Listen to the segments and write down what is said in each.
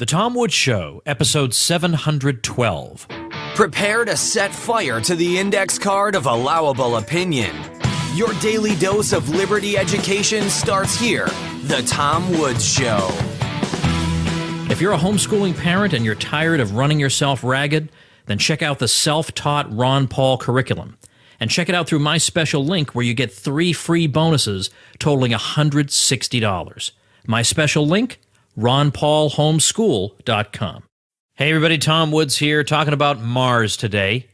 The Tom Woods Show, episode 712. Prepare to set fire to the index card of allowable opinion. Your daily dose of liberty education starts here. The Tom Woods Show. If you're a homeschooling parent and you're tired of running yourself ragged, then check out the self-taught Ron Paul curriculum. And check it out through my special link where you get 3 free bonuses totaling $160. My special link? RonPaulHomeschool.com. Hey everybody, Tom Woods here, talking about Mars today.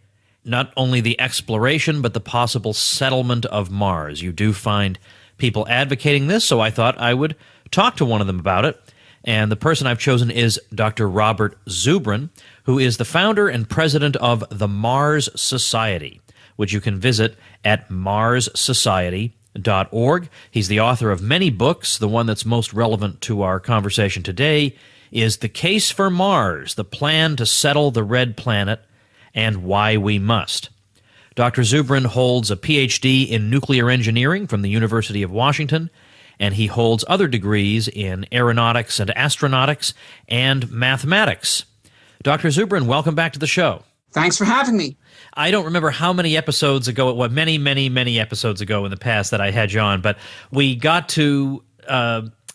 Not only the exploration, but the possible settlement of Mars. You do find people advocating this, so I thought I would talk to one of them about it. And the person I've chosen is Dr. Robert Zubrin, who is the founder and president of the Mars Society, which you can visit at marssociety.org. He's the author of many books. The one that's most relevant to our conversation today is The Case for Mars, the plan to settle the red planet, and why we must. Dr. Zubrin holds a PhD in nuclear engineering from the University of Washington, and he holds other degrees in aeronautics and astronautics and mathematics. Dr. Zubrin, welcome back to the show. Thanks for having me. I don't remember how many episodes ago, many episodes ago in the past that I had you on, but we got to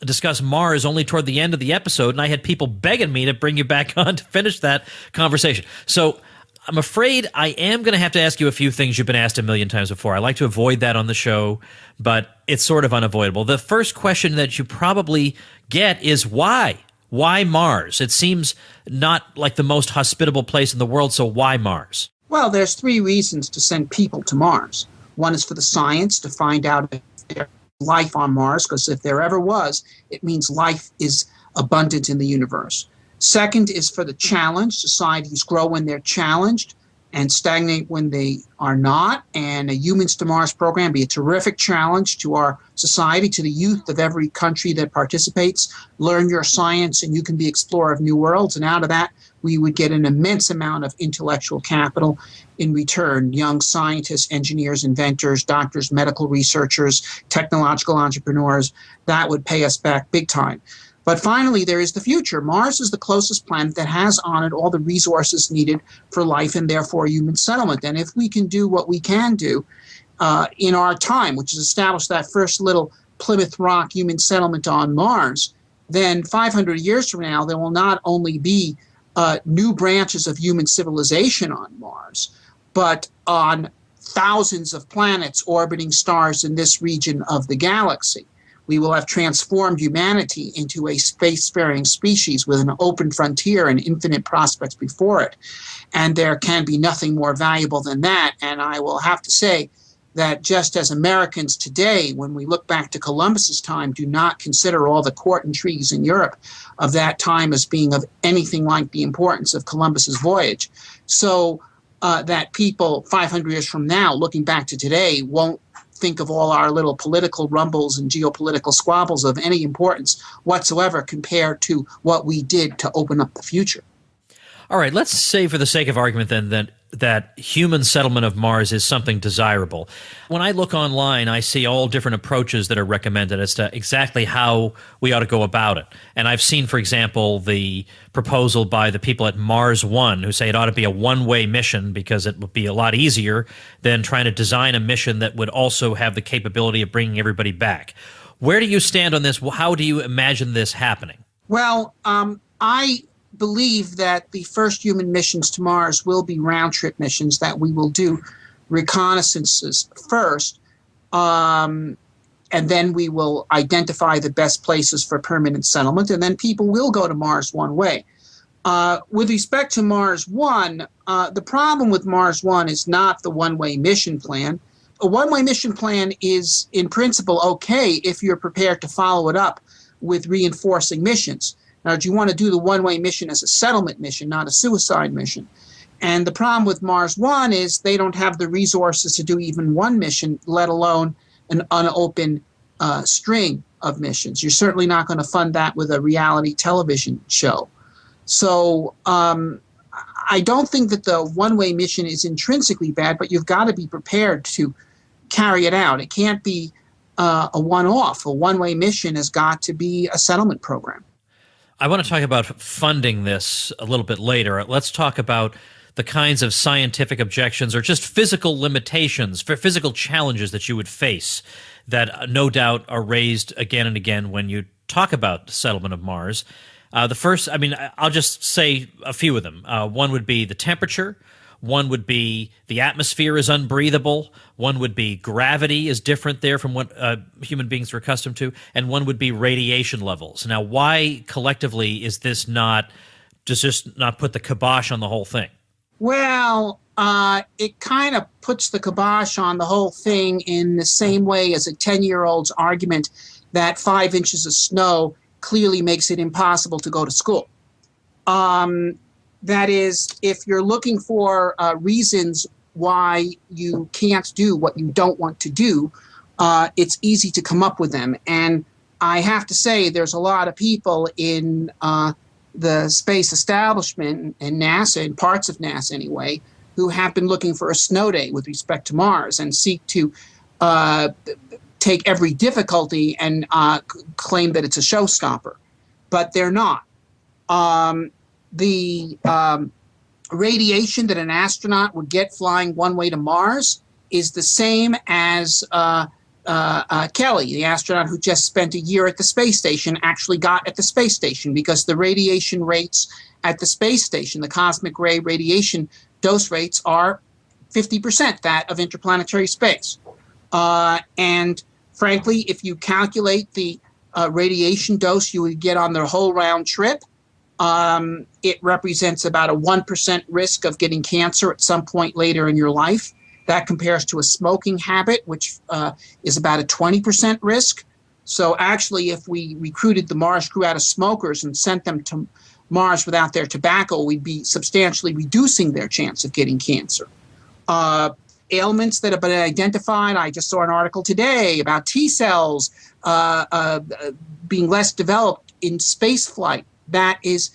discuss Mars only toward the end of the episode, and I had people begging me to bring you back on to finish that conversation. So I'm afraid I am going to have to ask you a few things you've been asked a million times before. I like to avoid that on the show, but it's sort of unavoidable. The first question that you probably get is why? Why Mars? It seems not like the most hospitable place in the world, so why Mars? Well, there's 3 reasons to send people to Mars. One is for the science, to find out if there's life on Mars, because if there ever was, it means life is abundant in the universe. Second is for the challenge. Societies grow when they're challenged and stagnate when they are not. And a Humans to Mars program be a terrific challenge to our society, to the youth of every country that participates. Learn your science and you can be explorer of new worlds. And out of that, we would get an immense amount of intellectual capital in return. Young scientists, engineers, inventors, doctors, medical researchers, technological entrepreneurs, that would pay us back big time. But finally, there is the future. Mars is the closest planet that has on it all the resources needed for life and therefore human settlement. And if we can do what we can do in our time, which is establish that first little Plymouth Rock human settlement on Mars, then 500 years from now, there will not only be new branches of human civilization on Mars, but on thousands of planets orbiting stars in this region of the galaxy. We will have transformed humanity into a spacefaring species with an open frontier and infinite prospects before it. And there can be nothing more valuable than that. And I will have to say that just as Americans today, when we look back to Columbus's time, do not consider all the court intrigues in Europe of that time as being of anything like the importance of Columbus's voyage. So that people 500 years from now, looking back to today, won't think of all our little political rumbles and geopolitical squabbles of any importance whatsoever compared to what we did to open up the future. All right, let's say for the sake of argument then that human settlement of Mars is something desirable. When I look online, I see all different approaches that are recommended as to exactly how we ought to go about it. And I've seen, for example, the proposal by the people at Mars One who say it ought to be a one-way mission because it would be a lot easier than trying to design a mission that would also have the capability of bringing everybody back. Where do you stand on this? How do you imagine this happening? Well, I believe that the first human missions to Mars will be round-trip missions, that we will do reconnaissances first, and then we will identify the best places for permanent settlement, and then people will go to Mars one way. With respect to Mars One, the problem with Mars One is not the one-way mission plan. A one-way mission plan is, in principle, okay if you're prepared to follow it up with reinforcing missions. Now, do you want to do the one-way mission as a settlement mission, not a suicide mission? And the problem with Mars One is they don't have the resources to do even one mission, let alone an unopened string of missions. You're certainly not going to fund that with a reality television show. So I don't think that the one-way mission is intrinsically bad, but you've got to be prepared to carry it out. It can't be a one-off. A one-way mission has got to be a settlement program. I want to talk about funding this a little bit later. Let's talk about the kinds of scientific objections or just physical limitations, for physical challenges that you would face that no doubt are raised again and again when you talk about the settlement of Mars. The first, I'll just say a few of them. One would be the temperature. One would be the atmosphere is unbreathable. One would be gravity is different there from what human beings are accustomed to. And one would be radiation levels. Now, why collectively is this does this not put the kibosh on the whole thing? Well, it kind of puts the kibosh on the whole thing in the same way as a 10-year-old's argument that 5 inches of snow clearly makes it impossible to go to school. That is, if you're looking for reasons why you can't do what you don't want to do, it's easy to come up with them. And I have to say, there's a lot of people in the space establishment and NASA, and parts of NASA anyway, who have been looking for a snow day with respect to Mars and seek to take every difficulty and claim that it's a showstopper. But they're not. The radiation that an astronaut would get flying one way to Mars is the same as Kelly, the astronaut who just spent a year at the space station, actually got at the space station, because the radiation rates at the space station, the cosmic ray radiation dose rates, are 50% that of interplanetary space. And frankly, if you calculate the radiation dose you would get on the whole round trip, it represents about a 1% risk of getting cancer at some point later in your life. That compares to a smoking habit, which is about a 20% risk. So actually, if we recruited the Mars crew out of smokers and sent them to Mars without their tobacco, we'd be substantially reducing their chance of getting cancer. Ailments that have been identified, I just saw an article today about T cells being less developed in space flight. That is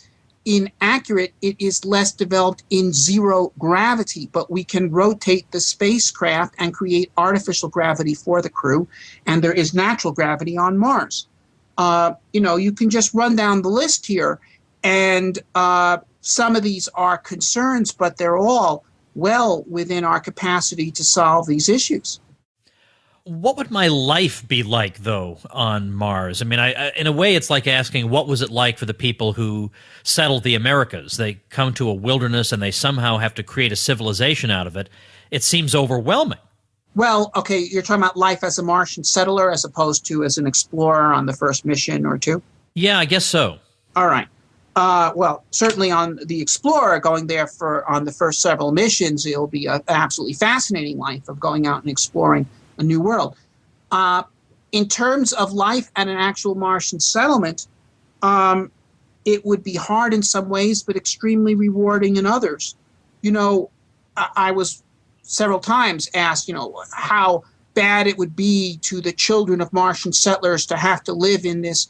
inaccurate. It is less developed in zero gravity, but we can rotate the spacecraft and create artificial gravity for the crew, and there is natural gravity on Mars. You can just run down the list here, and some of these are concerns, but they're all well within our capacity to solve these issues. What would my life be like, though, on Mars? I mean, in a way, it's like asking, what was it like for the people who settled the Americas? They come to a wilderness and they somehow have to create a civilization out of it. It seems overwhelming. Well, okay, you're talking about life as a Martian settler as opposed to as an explorer on the first mission or two? Yeah, I guess so. All right. Well, certainly on the Explorer, going there on the first several missions, it'll be an absolutely fascinating life of going out and exploring a new world. In terms of life at an actual Martian settlement, it would be hard in some ways, but extremely rewarding in others. I was several times asked, how bad it would be to the children of Martian settlers to have to live in this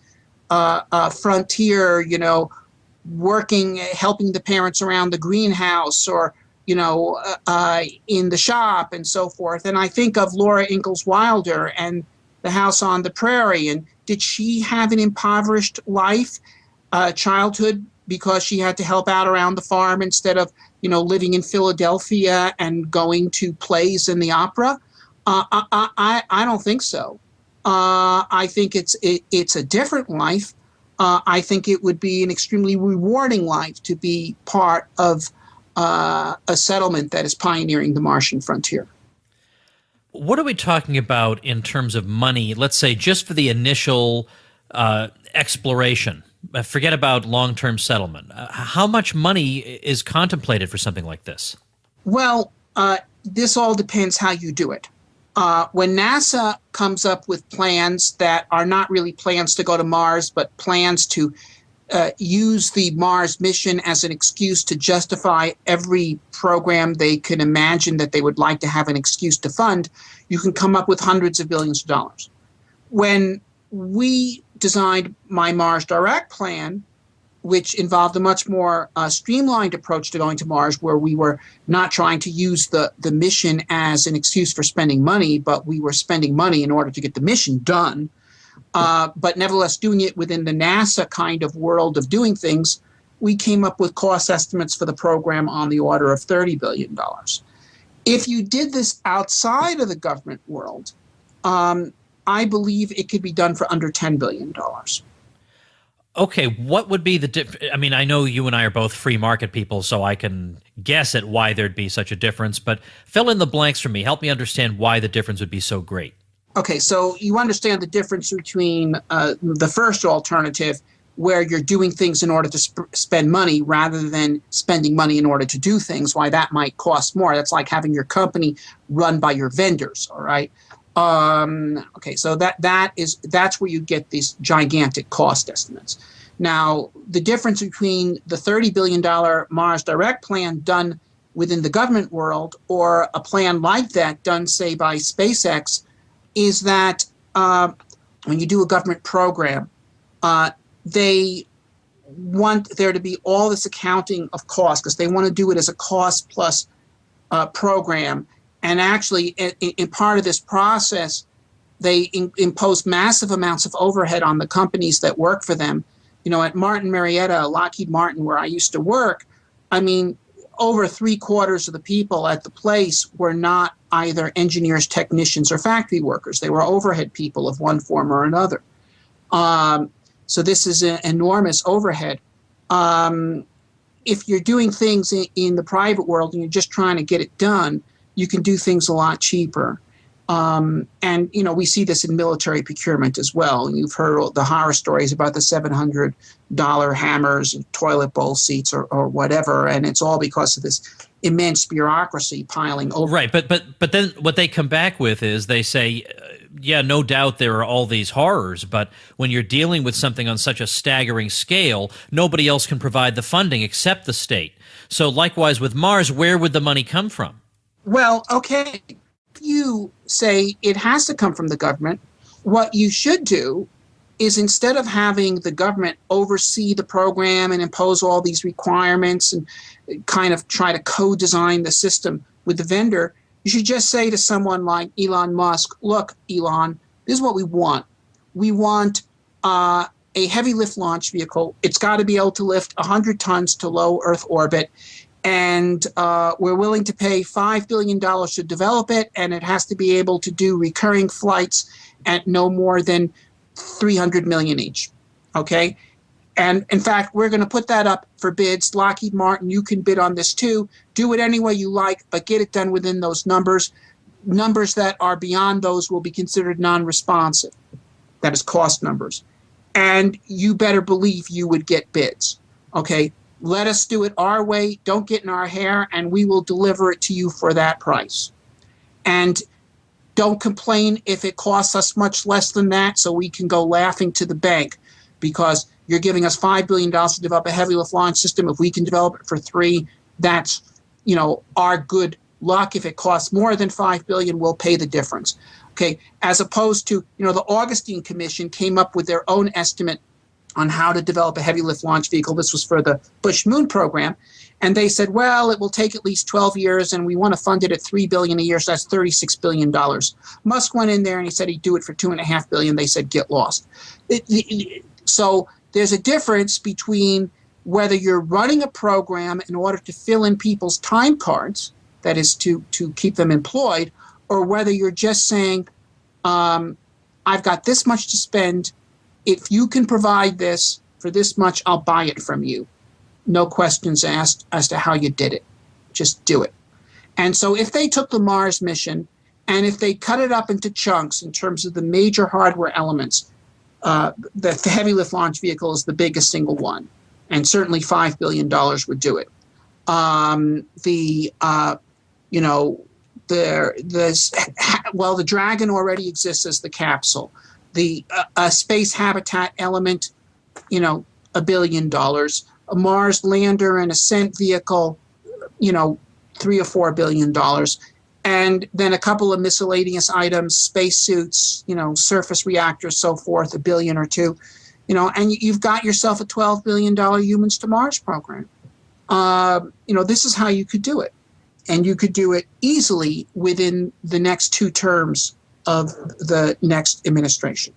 frontier, working, helping the parents around the greenhouse, or in the shop and so forth. And I think of Laura Ingalls Wilder and The House on the Prairie. And did she have an impoverished life, childhood, because she had to help out around the farm instead of, living in Philadelphia and going to plays in the opera? I don't think so. I think it's a different life. I think it would be an extremely rewarding life to be part of a settlement that is pioneering the Martian frontier. What are we talking about in terms of money, let's say just for the initial exploration? Forget about long-term settlement. How much money is contemplated for something like this? Well, this all depends how you do it. When NASA comes up with plans that are not really plans to go to Mars, but plans to use the Mars mission as an excuse to justify every program they can imagine that they would like to have an excuse to fund, you can come up with hundreds of billions of dollars. When we designed My Mars Direct plan, which involved a much more streamlined approach to going to Mars, where we were not trying to use the mission as an excuse for spending money, but we were spending money in order to get the mission done. but nevertheless doing it within the NASA kind of world of doing things, we came up with cost estimates for the program on the order of $30 billion. If you did this outside of the government world, I believe it could be done for under $10 billion. Okay, what would be the I mean, I know you and I are both free market people, so I can guess at why there'd be such a difference, but fill in the blanks for me. Help me understand why the difference would be so great. Okay, so you understand the difference between the first alternative, where you're doing things in order to spend money rather than spending money in order to do things, why that might cost more. That's like having your company run by your vendors, all right? Okay, so that's where you get these gigantic cost estimates. Now, the difference between the $30 billion Mars Direct plan done within the government world or a plan like that done, say, by SpaceX is that when you do a government program, they want there to be all this accounting of cost because they want to do it as a cost plus program. And actually, in part of this process, they impose massive amounts of overhead on the companies that work for them. You know, at Martin Marietta, Lockheed Martin, where I used to work, I mean, over 3/4 of the people at the place were not either engineers, technicians, or factory workers. They were overhead people of one form or another. So this is an enormous overhead. If you're doing things in the private world and you're just trying to get it done, you can do things a lot cheaper. And, you know, we see this in military procurement as well. You've heard the horror stories about the $700 hammers, toilet bowl seats, or whatever. And it's all because of this immense bureaucracy piling over. Right. But then what they come back with is they say, yeah, no doubt there are all these horrors, but when you're dealing with something on such a staggering scale, nobody else can provide the funding except the state. So likewise with Mars, where would the money come from? Well, okay, if you say it has to come from the government, what you should do is instead of having the government oversee the program and impose all these requirements and kind of try to co-design the system with the vendor, you should just say to someone like Elon Musk, look, Elon, this is what we want. We want a heavy lift launch vehicle. It's got to be able to lift 100 tons to low Earth orbit. And we're willing to pay $5 billion to develop it, and it has to be able to do recurring flights at no more than $300 million each. Okay? And in fact, we're going to put that up for bids. Lockheed Martin, you can bid on this too. Do it any way you like, but get it done within those numbers. Numbers that are beyond those will be considered non-responsive. That is cost numbers. And you better believe you would get bids. Okay? Let us do it our way. Don't get in our hair, and we will deliver it to you for that price. And don't complain if it costs us much less than that, so we can go laughing to the bank because you're giving us $5 billion to develop a heavy lift launch system. If we can develop it for $3 billion, that's, you know, our good luck. If it costs more than $5 billion, we'll pay the difference. Okay, as opposed to, you know, the Augustine Commission came up with their own estimate on how to develop a heavy lift launch vehicle. This was for the Bush Moon program. And they said, well, it will take at least 12 years, and we want to fund it at $3 billion a year, so that's $36 billion. Musk went in there and he said he'd do it for $2.5 billion. They said, get lost. So there's a difference between whether you're running a program in order to fill in people's time cards, that is to keep them employed, or whether you're just saying, I've got this much to spend. If you can provide this for this much, I'll buy it from you. No questions asked as to how you did it. Just do it. And so if they took the Mars mission and if they cut it up into chunks in terms of the major hardware elements, the heavy lift launch vehicle is the biggest single one. And certainly $5 billion would do it. The Dragon already exists as the capsule. The space habitat element, $1 billion. A Mars lander and ascent vehicle, $3 or $4 billion. And then a couple of miscellaneous items, spacesuits, surface reactors, so forth, $1 billion or $2 billion. And you've got yourself a $12 billion Humans to Mars program. This is how you could do it. And you could do it easily within the next 2 terms of the next administration.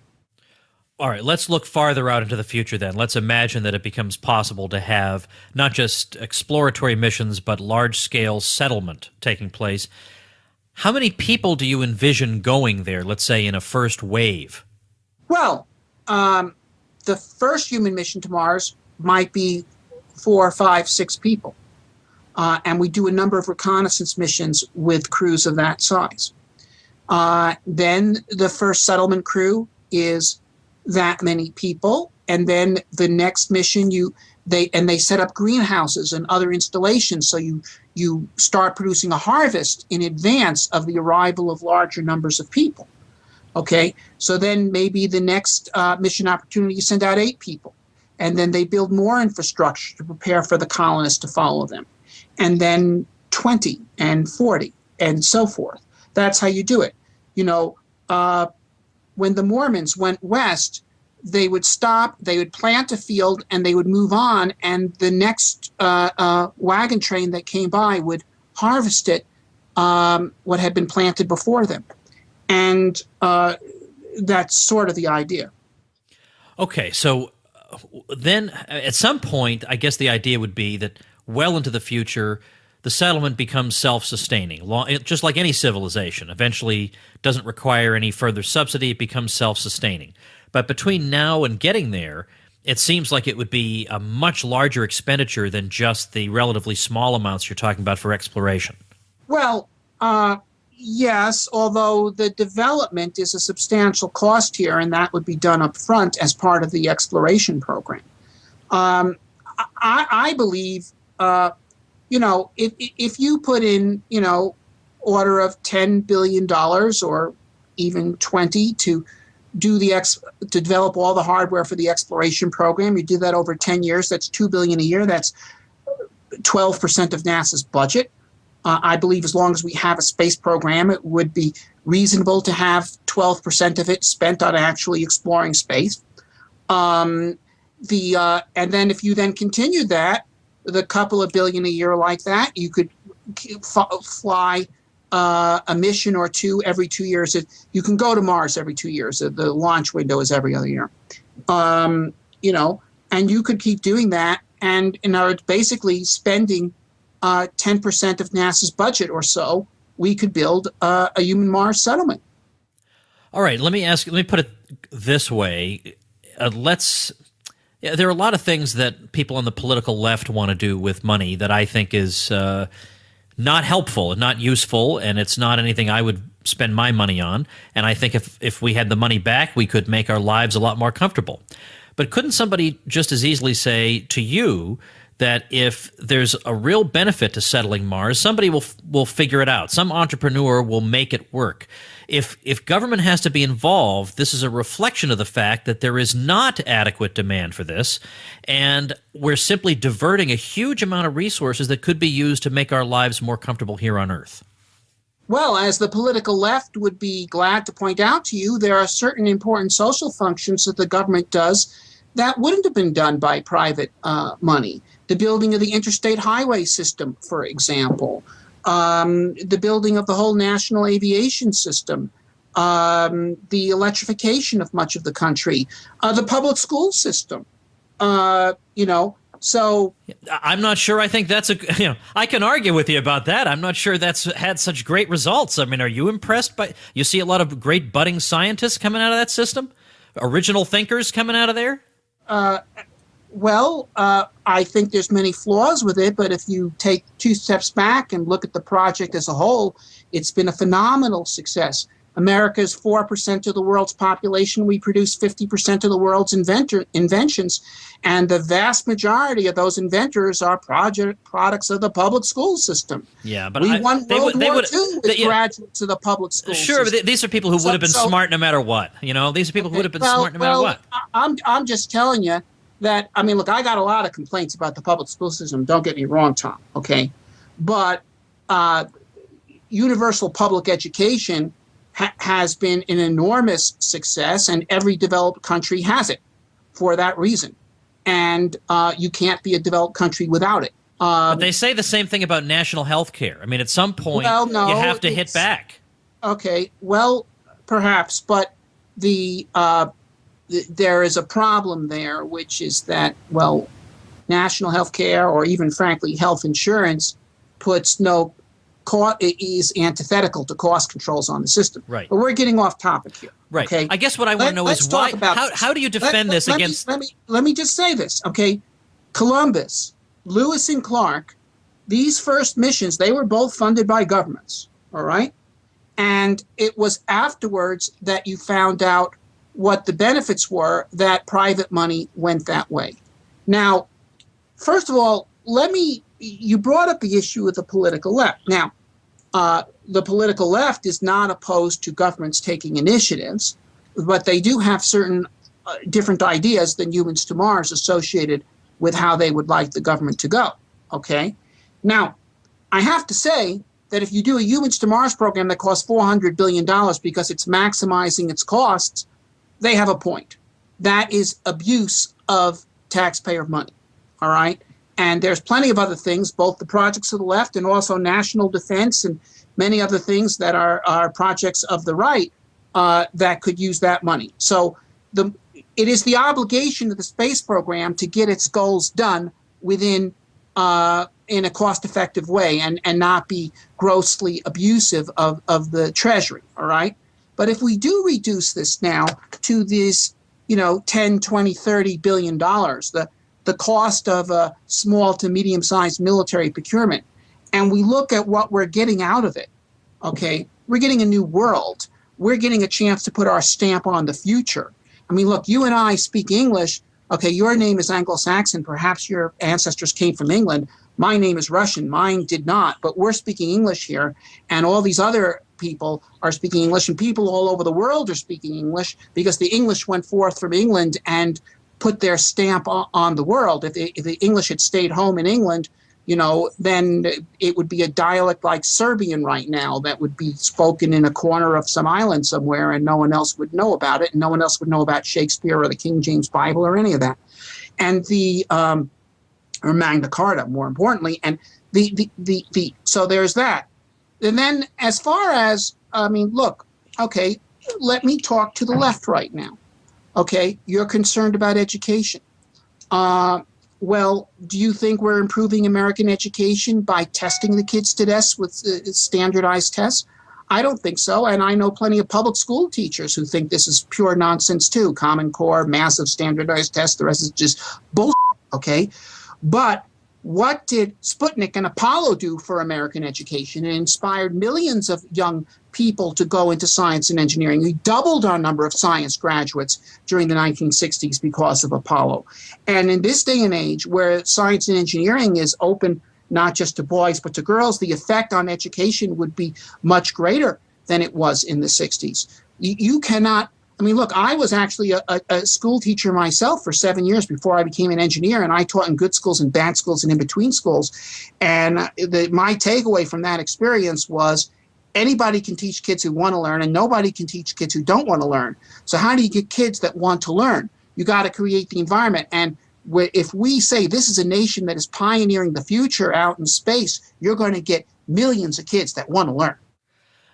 All right, let's look farther out into the future then. Let's imagine that it becomes possible to have not just exploratory missions, but large-scale settlement taking place. How many people do you envision going there, let's say, in a first wave? Well, the first human mission to Mars might be 4, 5, 6 people. And we do a number of reconnaissance missions with crews of that size. Then the first settlement crew is that many people, and then the next mission they set up greenhouses and other installations, so you start producing a harvest in advance of the arrival of larger numbers of people. Okay, so then maybe the next mission opportunity, you send out 8 people, and then they build more infrastructure to prepare for the colonists to follow them, and then 20 and 40 and so forth. That's how you do it. When the Mormons went west, they would stop, they would plant a field, and they would move on, and the next wagon train that came by would harvest it, what had been planted before them. And that's sort of the idea. Okay, so then at some point, I guess the idea would be that well into the future, the settlement becomes self-sustaining, just like any civilization. Eventually doesn't require any further subsidy, it becomes self-sustaining. But between now and getting there, it seems like it would be a much larger expenditure than just the relatively small amounts you're talking about for exploration. Well, yes, although the development is a substantial cost here, and that would be done up front as part of the exploration program. I believe, if you put in, order of $10 billion or even 20 to develop all the hardware for the exploration program, you do that over 10 years, that's $2 billion a year, that's 12% of NASA's budget. I believe as long as we have a space program, it would be reasonable to have 12% of it spent on actually exploring space. And then if you then continue that, with a couple of billion a year like that, you could fly a mission or two every 2 years. You can go to Mars every 2 years. The launch window is every other year. And you could keep doing that, and basically spending 10% of NASA's budget or so, we could build a human Mars settlement. All right, let me put it this way. There are a lot of things that people on the political left want to do with money that I think is not helpful and not useful, and it's not anything I would spend my money on. And I think if we had the money back, we could make our lives a lot more comfortable. But couldn't somebody just as easily say to you that if there's a real benefit to settling Mars, somebody will figure it out. Some entrepreneur will make it work. If government has to be involved, this is a reflection of the fact that there is not adequate demand for this, and we're simply diverting a huge amount of resources that could be used to make our lives more comfortable here on Earth. Well, as the political left would be glad to point out to you, there are certain important social functions that the government does that wouldn't have been done by private money. The building of the interstate highway system, for example, the building of the whole national aviation system, the electrification of much of the country, the public school system, So I'm not sure. I think that's I can argue with you about that. I'm not sure that's had such great results. I mean, are you impressed by? You see a lot of great budding scientists coming out of that system, original thinkers coming out of there. I think there's many flaws with it, but if you take 2 steps back and look at the project as a whole, it's been a phenomenal success. America is 4% of the world's population. We produce 50% of the world's inventions, and the vast majority of those inventors are products of the public school system. Yeah, but we won World War II with graduates of the public school Sure, system. but these are people who would have been smart no matter what. These are people who would have been smart no matter what. I'm just telling you that, look, I got a lot of complaints about the public school system. Don't get me wrong, Tom, okay? But universal public education has been an enormous success, and every developed country has it for that reason. And you can't be a developed country without it. But they say the same thing about national health care. I mean, at some point, you have to hit back. Okay, well, perhaps, but the there is a problem there, which is that, well, national health care or even, frankly, health insurance puts no is antithetical to cost controls on the system. Right. But we're getting off topic here. Right. Okay. I guess what I want to know is why. How do you defend this against? Let me just say this. Okay. Columbus, Lewis and Clark, these first missions, they were both funded by governments. All right. And it was afterwards that you found out what the benefits were that private money went that way. Now, first of all, you brought up the issue of the political left. Now, the political left is not opposed to governments taking initiatives, but they do have certain different ideas than Humans to Mars associated with how they would like the government to go. Okay? Now, I have to say that if you do a Humans to Mars program that costs $400 billion because it's maximizing its costs, they have a point. That is abuse of taxpayer money. All right? And there's plenty of other things, both the projects of the left and also national defense and many other things that are projects of the right that could use that money. So it is the obligation of the space program to get its goals done within in a cost-effective way and not be grossly abusive of the Treasury. All right. But if we do reduce this now to this, 10, 20, $30 billion, the cost of a small to medium-sized military procurement, and we look at what we're getting out of it, okay, we're getting a new world. We're getting a chance to put our stamp on the future. I mean, look, you and I speak English. Okay, your name is Anglo-Saxon. Perhaps your ancestors came from England. My name is Russian. Mine did not. But we're speaking English here, and all these other people are speaking English, and people all over the world are speaking English because the English went forth from England and put their stamp on the world. If the English had stayed home in England, then it would be a dialect like Serbian right now that would be spoken in a corner of some island somewhere, and no one else would know about it, and no one else would know about Shakespeare or the King James Bible or any of that. And or Magna Carta, more importantly. And so there's that. And then as far as, look, okay, let me talk to the left right now. Okay, you're concerned about education. Well, do you think we're improving American education by testing the kids to death with standardized tests? I don't think so, and I know plenty of public school teachers who think this is pure nonsense too. Common Core, massive standardized tests, the rest is just bullshit, okay? But what did Sputnik and Apollo do for American education? It inspired millions of young people to go into science and engineering. We doubled our number of science graduates during the 1960s because of Apollo. And in this day and age where science and engineering is open not just to boys but to girls, the effect on education would be much greater than it was in the 60s. You cannot, look, I was actually a school teacher myself for 7 years before I became an engineer, and I taught in good schools and bad schools and in between schools. And my takeaway from that experience was anybody can teach kids who want to learn, and nobody can teach kids who don't want to learn. So how do you get kids that want to learn? You got to create the environment. And if we say this is a nation that is pioneering the future out in space, you're going to get millions of kids that want to learn.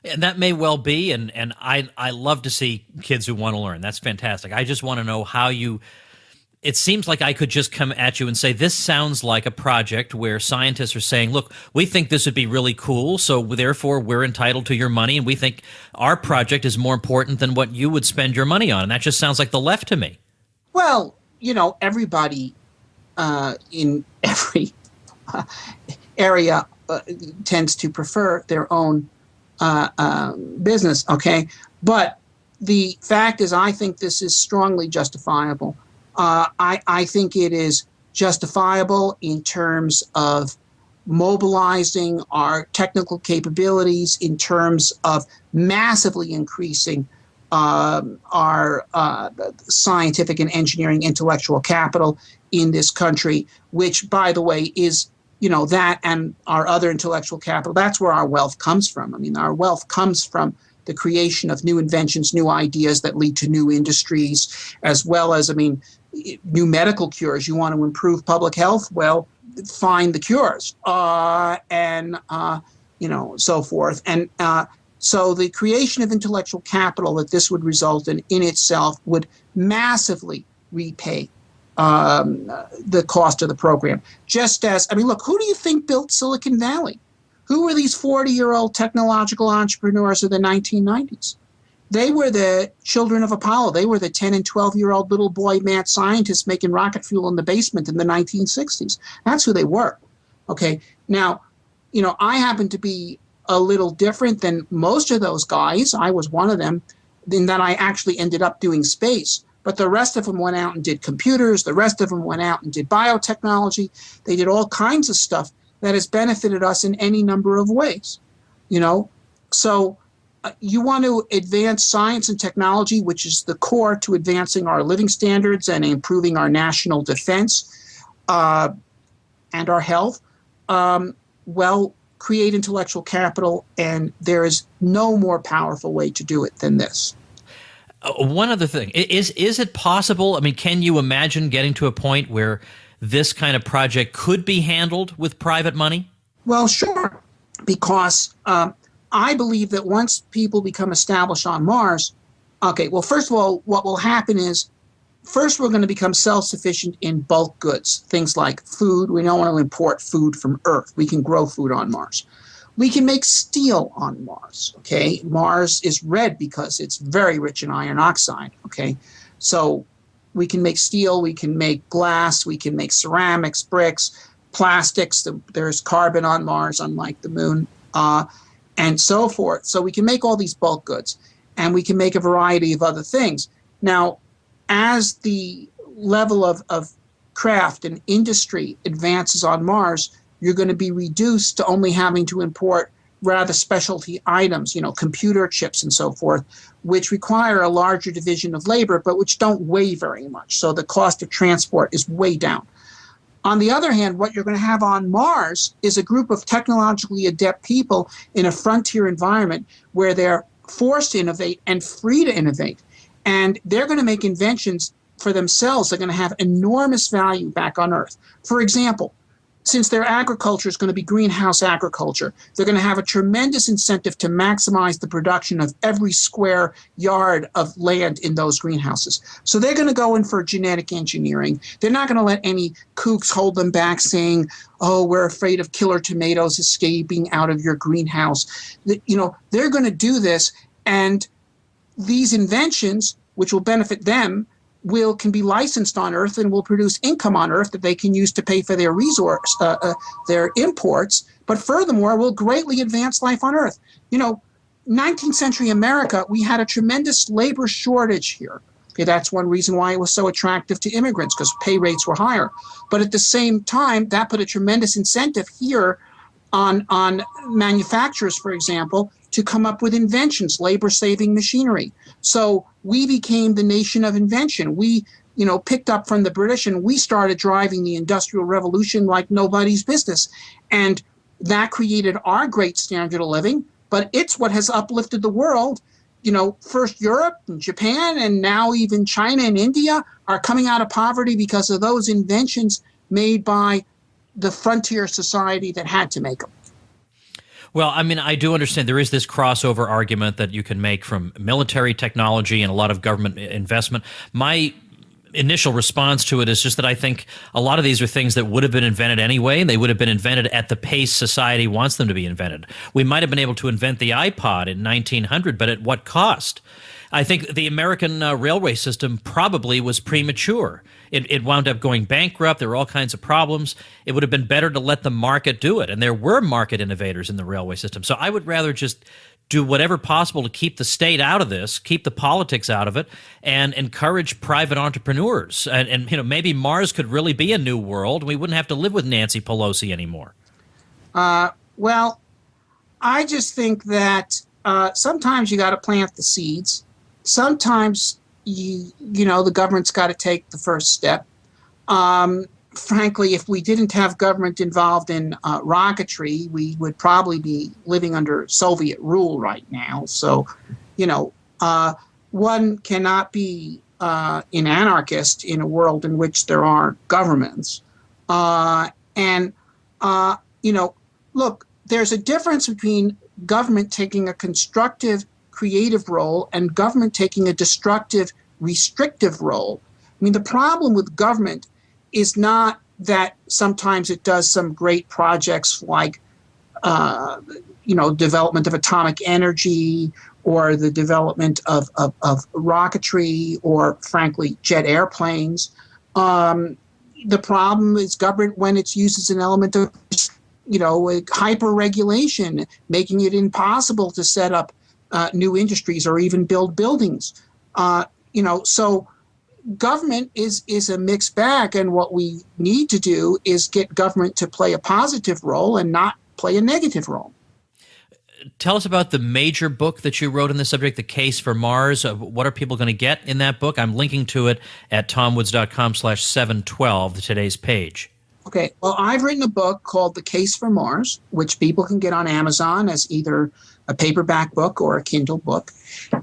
And that may well be, and I love to see kids who want to learn. That's fantastic. I just want to know how you – it seems like I could just come at you and say, this sounds like a project where scientists are saying, look, we think this would be really cool, so therefore we're entitled to your money, and we think our project is more important than what you would spend your money on. And that just sounds like the left to me. Well, everybody in every area tends to prefer their own business, okay? But the fact is, I think this is strongly justifiable. I think it is justifiable in terms of mobilizing our technical capabilities, in terms of massively increasing our scientific and engineering intellectual capital in this country, which, by the way, is that and our other intellectual capital, that's where our wealth comes from. Our wealth comes from the creation of new inventions, new ideas that lead to new industries, as well as, new medical cures. You want to improve public health? Well, find the cures and so forth. And So the creation of intellectual capital that this would result in itself would massively repay the cost of the program. Just as, I mean, look, who do you think built Silicon Valley? Who were these 40-year-old technological entrepreneurs of the 1990s? They were the children of Apollo. They were the 10 and 12-year-old little boy mad scientists making rocket fuel in the basement in the 1960s. That's who they were. Okay. Now, you know, I happen to be a little different than most of those guys. I was one of them in that I actually ended up doing space. But the rest of them went out and did computers. The rest of them went out and did biotechnology. They did all kinds of stuff that has benefited us in any number of ways, you know. So you want to advance science and technology, which is the core to advancing our living standards and improving our national defense and our health. Well, create intellectual capital, and there is no more powerful way to do it than this. One other thing, is it possible, I mean, can you imagine getting to a point where this kind of project could be handled with private money? Well, sure, because I believe that once people become established on Mars, okay, well, first of all, what will happen is, first we're going to become self-sufficient in bulk goods, things like food. We don't want to import food from Earth. We can grow food on Mars. We can make steel on Mars, okay? Mars is red because it's very rich in iron oxide, okay? So we can make steel, we can make glass, we can make ceramics, bricks, plastics. There's carbon on Mars, unlike the moon, and so forth. So we can make all these bulk goods, and we can make a variety of other things. Now, as the level of craft and industry advances on Mars, you're going to be reduced to only having to import rather specialty items, you know, computer chips and so forth, which require a larger division of labor, but which don't weigh very much. So the cost of transport is way down. On the other hand, what you're going to have on Mars is a group of technologically adept people in a frontier environment where they're forced to innovate and free to innovate. And they're going to make inventions for themselves. They're going to have enormous value back on Earth. For example, since their agriculture is going to be greenhouse agriculture, they're going to have a tremendous incentive to maximize the production of every square yard of land in those greenhouses. So they're going to go in for genetic engineering. They're not going to let any kooks hold them back saying, oh, we're afraid of killer tomatoes escaping out of your greenhouse. You know, they're going to do this, and these inventions, which will benefit them, can be licensed on Earth and will produce income on Earth that they can use to pay for their their imports. But furthermore, will greatly advance life on Earth. You know, 19th century America, we had a tremendous labor shortage here. Okay, that's one reason why it was so attractive to immigrants, because pay rates were higher. But at the same time, that put a tremendous incentive here on manufacturers, for example, to come up with inventions, labor-saving machinery. So we became the nation of invention. We, you know, picked up from the British, and we started driving the Industrial Revolution like nobody's business. And that created our great standard of living, but it's what has uplifted the world. You know, first Europe and Japan, and now even China and India are coming out of poverty because of those inventions made by the frontier society that had to make them. Well, I mean, I do understand there is this crossover argument that you can make from military technology and a lot of government investment. My initial response to it is just that I think a lot of these are things that would have been invented anyway, and they would have been invented at the pace society wants them to be invented. We might have been able to invent the iPod in 1900, but at what cost? I think the American railway system probably was premature. It wound up going bankrupt. There were all kinds of problems. It would have been better to let the market do it. And there were market innovators in the railway system. So I would rather just do whatever possible to keep the state out of this, keep the politics out of it, and encourage private entrepreneurs. And you know, maybe Mars could really be a new world. We wouldn't have to live with Nancy Pelosi anymore. Well, I just think that sometimes you got to plant the seeds. Sometimes you know, the government's got to take the first step. Frankly, if we didn't have government involved in rocketry, we would probably be living under Soviet rule right now. So, you know, one cannot be an anarchist in a world in which there are governments. You know, look, there's a difference between government taking a constructive, creative role and government taking a destructive, restrictive role. I mean, the problem with government is not that sometimes it does some great projects like, development of atomic energy or the development of rocketry or, frankly, jet airplanes. The problem is government when it's used as an element of, hyper-regulation, making it impossible to set up new industries or even build buildings. So government is a mixed bag, and what we need to do is get government to play a positive role and not play a negative role. Tell us about the major book that you wrote on this subject, The Case for Mars. What are people going to get in that book? I'm linking to it at tomwoods.com/712, today's page. Okay, well, I've written a book called The Case for Mars, which people can get on Amazon as either a paperback book or a Kindle book.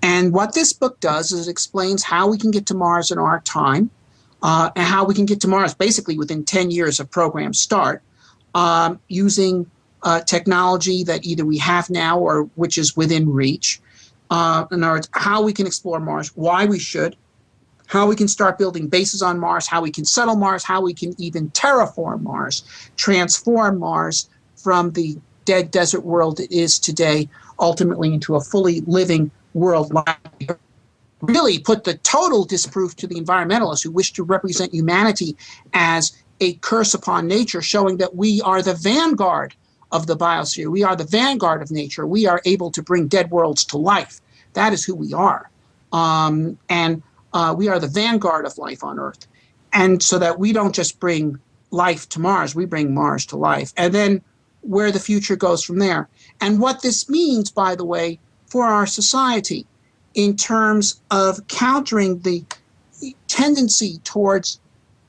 And what this book does is it explains how we can get to Mars in our time, and how we can get to Mars basically within 10 years of program start, using technology that either we have now or which is within reach. In other words, how we can explore Mars, why we should, how we can start building bases on Mars, how we can settle Mars, how we can even terraform Mars, transform Mars from the dead desert world it is today, ultimately into a fully living world. Really put the total disproof to the environmentalists who wish to represent humanity as a curse upon nature, showing that we are the vanguard of the biosphere. We are the vanguard of nature. We are able to bring dead worlds to life. That is who we are. And we are the vanguard of life on Earth. And so that we don't just bring life to Mars, we bring Mars to life. And then where the future goes from there. And what this means, by the way, for our society in terms of countering the tendency towards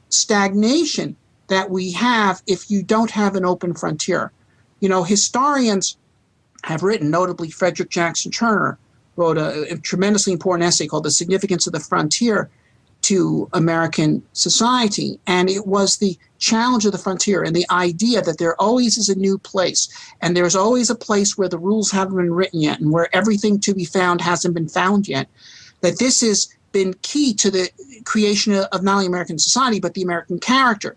stagnation that we have if you don't have an open frontier. Historians have written, notably Frederick Jackson Turner wrote a tremendously important essay called The Significance of the Frontier to American Society. And it was the challenge of the frontier and the idea that there always is a new place. And there's always a place where the rules haven't been written yet and where everything to be found hasn't been found yet. That this has been key to the creation of not only American society, but the American character.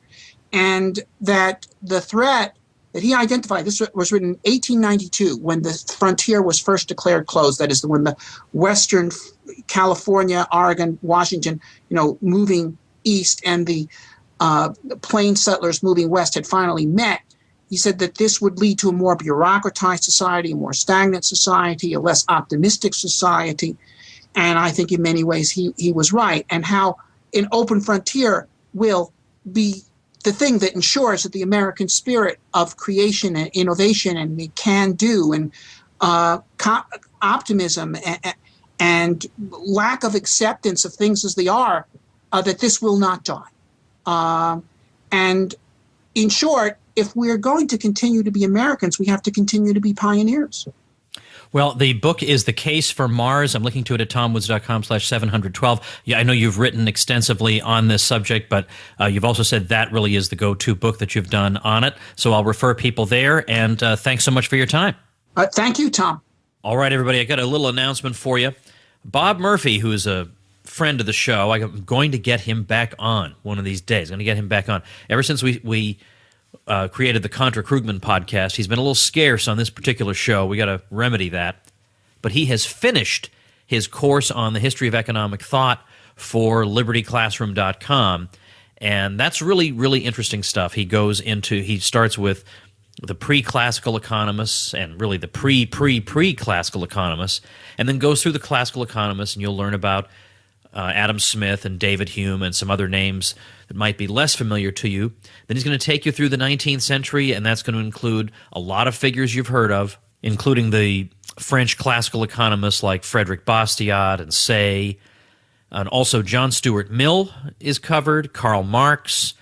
And that the threat that he identified, this was written in 1892 when the frontier was first declared closed. That is when the Western California, Oregon, Washington, moving east and the plain settlers moving west had finally met. He said that this would lead to a more bureaucratized society, a more stagnant society, a less optimistic society. And I think in many ways he was right. And how an open frontier will be the thing that ensures that the American spirit of creation and innovation and the can-do and optimism and lack of acceptance of things as they are, that this will not die. And in short, if we're going to continue to be Americans, we have to continue to be pioneers. Well, the book is The Case for Mars. I'm looking to it at tomwoods.com/712. Yeah, I know you've written extensively on this subject, but you've also said that really is the go-to book that you've done on it. So I'll refer people there, and thanks so much for your time. Thank you, Tom. All right, everybody, I got a little announcement for you. Bob Murphy, who is a friend of the show, I'm going to get him back on one of these days. I'm going to get him back on. Ever since we created the Contra Krugman podcast, he's been a little scarce on this particular show. We got to remedy that. But he has finished his course on the history of economic thought for libertyclassroom.com, and that's really, really interesting stuff. He starts with the pre-classical economists and really the pre-classical economists, and then goes through the classical economists, and you'll learn about Adam Smith and David Hume and some other names that might be less familiar to you. Then he's going to take you through the 19th century, and that's going to include a lot of figures you've heard of, including the French classical economists like Frederick Bastiat and Say, and also John Stuart Mill is covered, Karl Marx,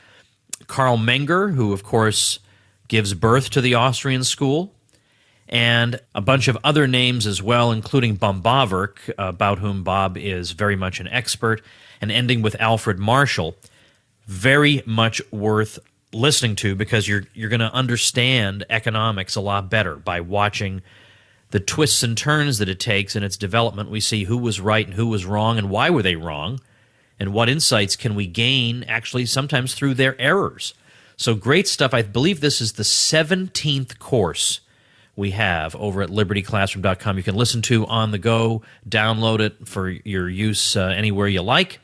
Karl Menger, who of course gives birth to the Austrian school, and a bunch of other names as well, including Bombaverk, about whom Bob is very much an expert, and ending with Alfred Marshall. Very much worth listening to, because you're going to understand economics a lot better by watching the twists and turns that it takes in its development. We see who was right and who was wrong and why were they wrong, and what insights can we gain actually sometimes through their errors. So great stuff. I believe this is the 17th course we have over at libertyclassroom.com. You can listen to on the go, download it for your use anywhere you like.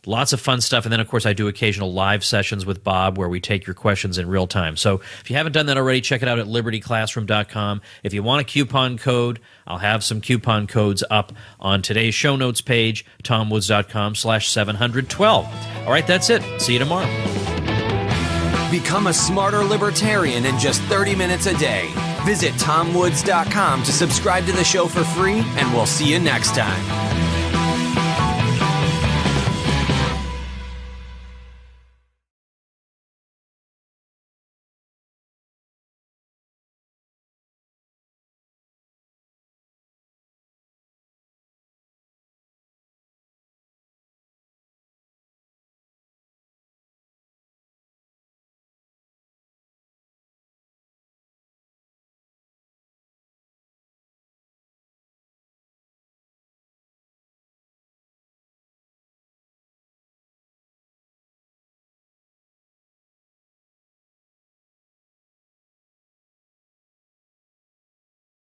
Lots of fun stuff. And then, of course, I do occasional live sessions with Bob where we take your questions in real time. So if you haven't done that already, check it out at libertyclassroom.com. If you want a coupon code, I'll have some coupon codes up on today's show notes page, tomwoods.com/712. All right, that's it. See you tomorrow. Become a smarter libertarian in just 30 minutes a day. Visit tomwoods.com to subscribe to the show for free, and we'll see you next time.